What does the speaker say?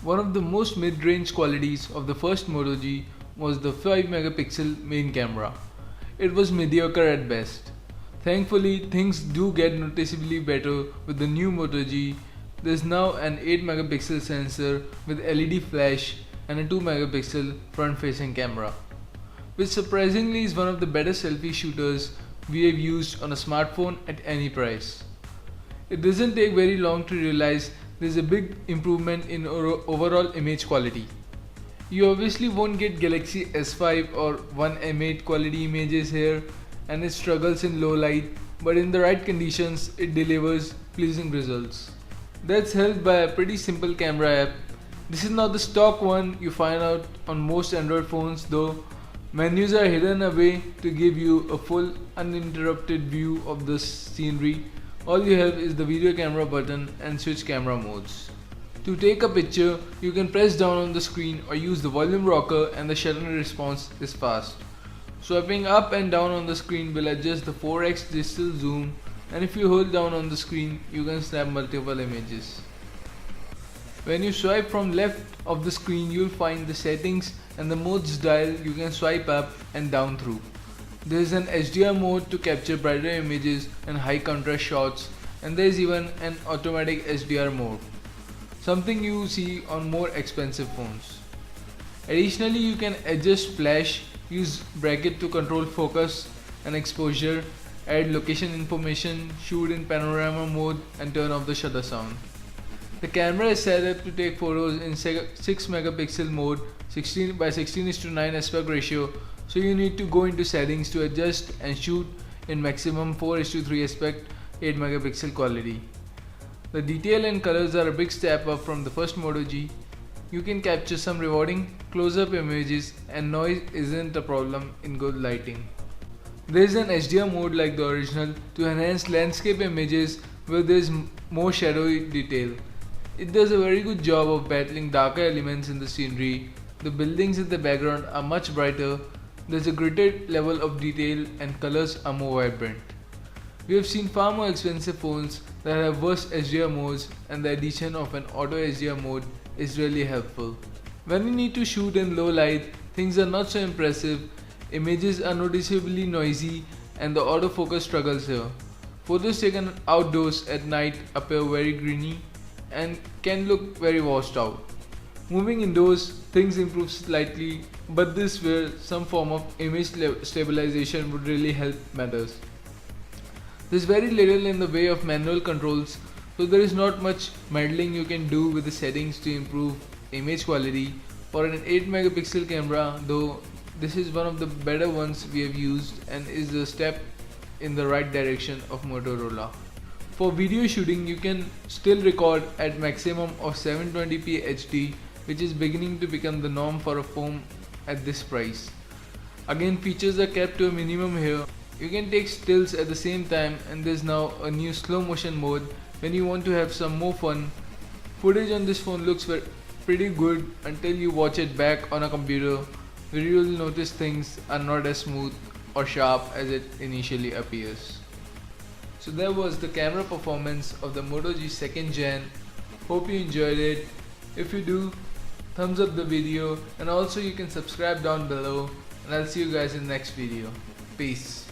One of the most mid-range qualities of the first Moto G was the 5 megapixel main camera. It was mediocre at best. Thankfully, things do get noticeably better with the new Moto G. There's now an 8 megapixel sensor with LED flash and a 2 megapixel front-facing camera, which surprisingly is one of the better selfie shooters we have used on a smartphone at any price. It doesn't take very long to realize there's a big improvement in overall image quality. You obviously won't get Galaxy S5 or One M8 quality images here, and it struggles in low light, but in the right conditions it delivers pleasing results. That's helped by a pretty simple camera app. This is not the stock one you find out on most Android phones though. Menus are hidden away to give you a full uninterrupted view of the scenery. All you have is the video camera button and switch camera modes. To take a picture, you can press down on the screen or use the volume rocker, and the shutter response is fast. Swiping up and down on the screen will adjust the 4x digital zoom, and if you hold down on the screen, you can snap multiple images. When you swipe from left of the screen, you'll find the settings and the modes dial you can swipe up and down through. There is an HDR mode to capture brighter images and high contrast shots, and there is even an automatic HDR mode, something you see on more expensive phones. Additionally, you can adjust flash, use bracket to control focus and exposure, add location information, shoot in panorama mode, and turn off the shutter sound. The camera is set up to take photos in 6 megapixel mode, 16 by 16:9 aspect ratio, so you need to go into settings to adjust and shoot in maximum 4:3 aspect 8 megapixel quality. The detail and colors are a big step up from the first Moto G. You can capture some rewarding close-up images, and noise isn't a problem in good lighting. There is an HDR mode like the original to enhance landscape images where there is more shadowy detail. It does a very good job of battling darker elements in the scenery. The buildings in the background are much brighter, there's a greater level of detail, and colors are more vibrant. We have seen far more expensive phones that have worse HDR modes, and the addition of an auto HDR mode is really helpful. When you need to shoot in low light, things are not so impressive, images are noticeably noisy, and the autofocus struggles here. Photos taken outdoors at night appear very grainy and can look very washed out. Moving indoors, things improve slightly, but this is where some form of image stabilization would really help matters. There's very little in the way of manual controls, so there is not much meddling you can do with the settings to improve image quality. For an 8 megapixel camera though, this is one of the better ones we have used and is a step in the right direction of Motorola. For video shooting, you can still record at maximum of 720p HD, which is beginning to become the norm for a phone at this price. Again, features are kept to a minimum here. You can take stills at the same time, and there's now a new slow motion mode when you want to have some more fun. Footage on this phone looks pretty good until you watch it back on a computer, where you will notice things are not as smooth or sharp as it initially appears. So that was the camera performance of the Moto G 2nd Gen. Hope you enjoyed it. If you do, thumbs up the video, and also you can subscribe down below, and I'll see you guys in the next video. Peace.